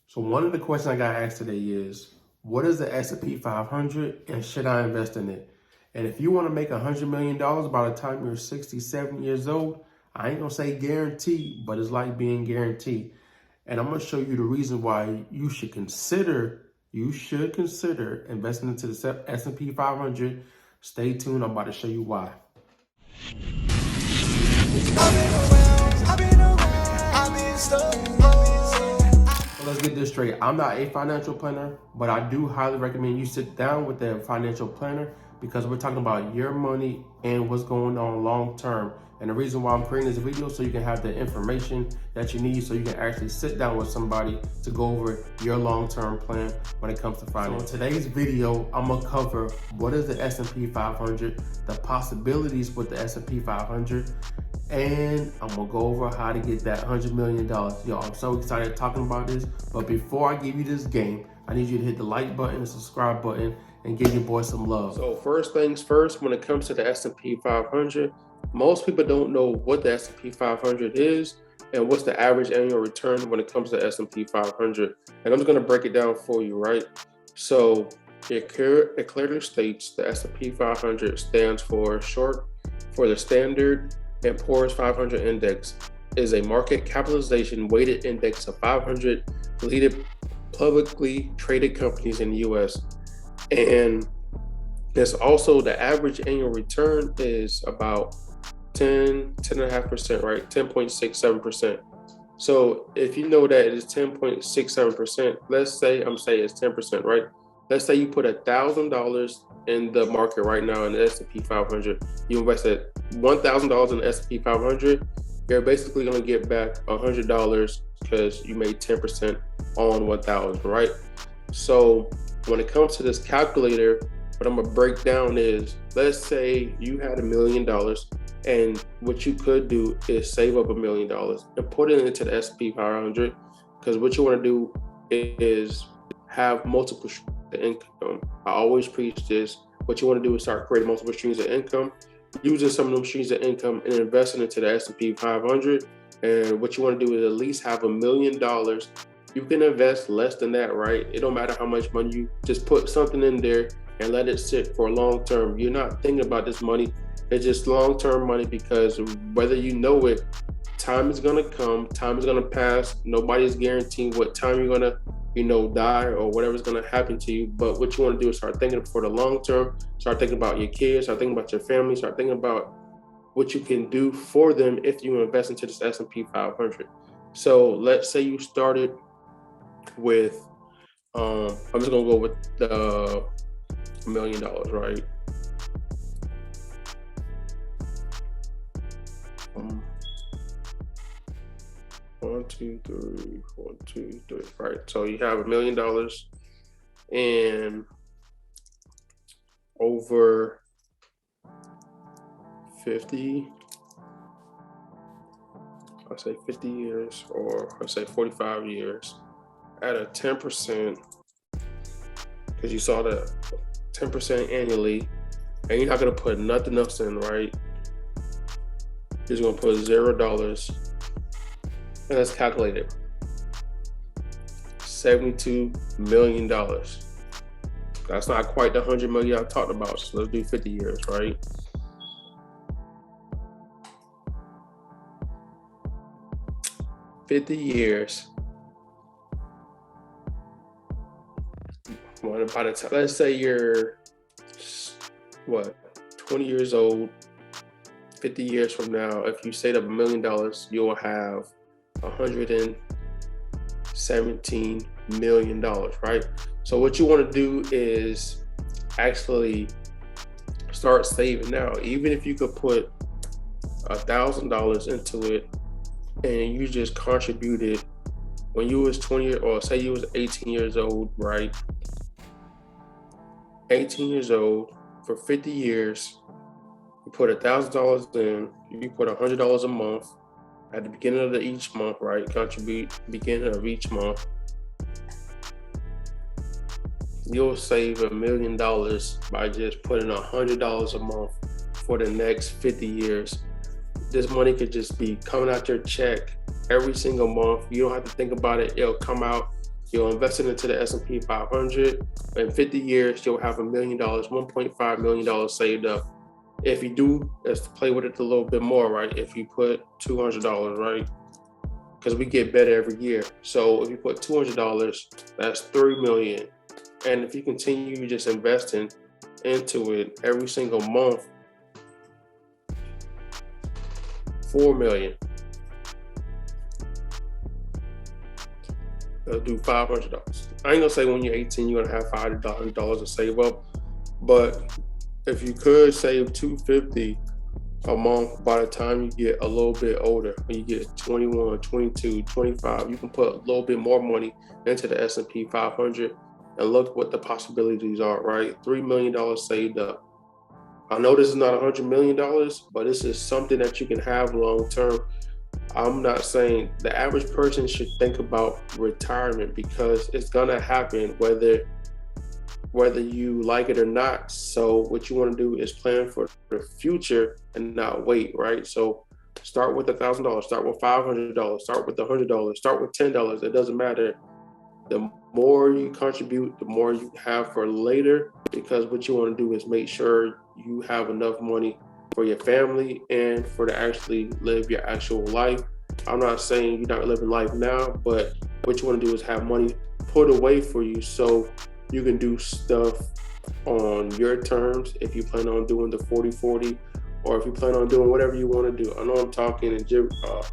So one of the questions I got asked today is, what is the S&P 500 and should I invest in it? And if you want to make $100 million by the time you're 67 years old, I ain't gonna say guarantee, but it's like being guaranteed. And I'm gonna show you the reason why you should consider investing into the S&P 500. Stay tuned, I'm about to show you why. Let's get this straight. I'm not a financial planner, but I do highly recommend you sit down with a financial planner because we're talking about your money and what's going on long term. And the reason why I'm creating this video so you can have the information that you need so you can actually sit down with somebody to go over your long-term plan when it comes to finance. So in today's video, I'm gonna cover what is the S&P 500, the possibilities with the S&P 500, and I'm gonna go over how to get that $100 million. Yo, I'm so excited talking about this, but before I give you this game, I need you to hit the like button, the subscribe button, and give your boy some love. So first things first, when it comes to the S&P 500, most people don't know what the S&P 500 is and what's the average annual return when it comes to S&P 500. And I'm just gonna break it down for you, right? So it clearly states the S&P 500 stands for the Standard & Poor's 500 Index, is a market capitalization weighted index of 500 leading publicly traded companies in the US. And it's also the average annual return is about 10.5%, right? 10.67%. So if you know that it is 10.67%, let's say I'm saying it's 10%, right? Let's say you put $1,000 in the market right now in the S&P 500. You invested $1,000 in the S&P 500. You're basically going to get back $100 because you made 10% on 1,000, right? So when it comes to this calculator, what I'm gonna break down is, let's say you had $1 million, and what you could do is save up $1 million and put it into the S&P 500, because what you want to do is have multiple streams of income. I always preach this. What you want to do is start creating multiple streams of income, using some of those streams of income and investing into the S&P 500. And what you want to do is at least have $1 million. You can invest less than that, right? It don't matter how much money, you just put something in there and let it sit for long term. You're not thinking about this money. It's just long-term money, because whether you know it, time is gonna come, time is gonna pass. Nobody's guaranteeing what time you're gonna, die or whatever's gonna happen to you. But what you wanna do is start thinking for the long term, start thinking about your kids, start thinking about your family, start thinking about what you can do for them if you invest into this S&P 500. So let's say you started with, I'm just gonna go with the $1 million, right? One, two, three. Right. So you have $1 million, and over 50, I'll say 50 years, or I'll say 45 years, at a 10%, because you saw that 10% annually, and you're not gonna put nothing else in, right? You're just gonna put $0, and let's calculate it. $72 million. That's not quite the 100 million I talked about. So let's do 50 years, right? $50 years. Well, by the time, let's say you're 20 years old. 50 years from now, if you save up $1 million, you'll have $117 million, right? So what you want to do is actually start saving now. Even if you could put $1,000 into it, and you just contributed when you was 20, or say you was 18 years old, right? 18 years old for 50 years. You put $1,000 in, you put $100 a month at the beginning of each month, right? Contribute beginning of each month. You'll save $1 million by just putting $100 a month for the next 50 years. This money could just be coming out your check every single month. You don't have to think about it. It'll come out You'll invest it into the S&P 500. In 50 years, you'll have $1 million, $1.5 million saved up. If you do, let's play with it a little bit more, right? If you put $200, right? Because we get better every year. So if you put $200, that's $3 million. And if you continue just investing into it every single month, $4 million. Do $500. I ain't gonna say when you're 18 you're gonna have $500 to save up, but if you could save $250 a month by the time you get a little bit older, when you get 21, 22, 25, you can put a little bit more money into the S&P 500 and look what the possibilities are, right? $3 million saved up. I know this is not $100 million, but this is something that you can have long term. I'm not saying the average person should think about retirement, because it's gonna happen whether you like it or not. So what you want to do is plan for the future and not wait, right? So start with $1,000, start with $500, start with $100, start with $10. It doesn't matter. The more you contribute, the more you have for later, because what you want to do is make sure you have enough money for your family and for to actually live your actual life. I'm not saying you're not living life now, but what you want to do is have money put away for you so you can do stuff on your terms. If you plan on doing the 40-40, or if you plan on doing whatever you want to do. I know I'm talking and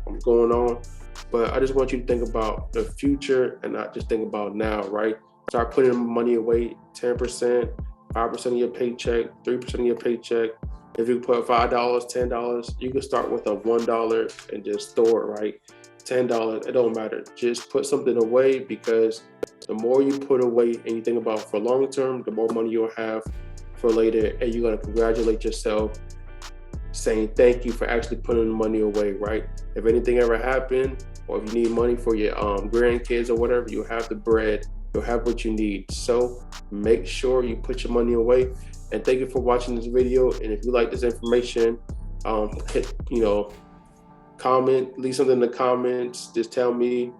I'm going on, but I just want you to think about the future and not just think about now, right? Start putting money away, 10%, 5% of your paycheck, 3% of your paycheck. If you put $5, $10, you can start with a $1 and just store it, right? $10, it don't matter. Just put something away, because the more you put away and you think about for long term, the more money you'll have for later, and you're gonna congratulate yourself, saying thank you for actually putting money away, right? If anything ever happened, or if you need money for your grandkids or whatever, you'll have the bread, you'll have what you need. So make sure you put your money away. And thank you for watching this video. And if you like this information, hit, comment, leave something in the comments. Just tell me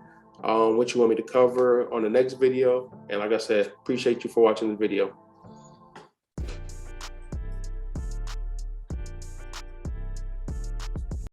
what you want me to cover on the next video. And like I said, appreciate you for watching the video.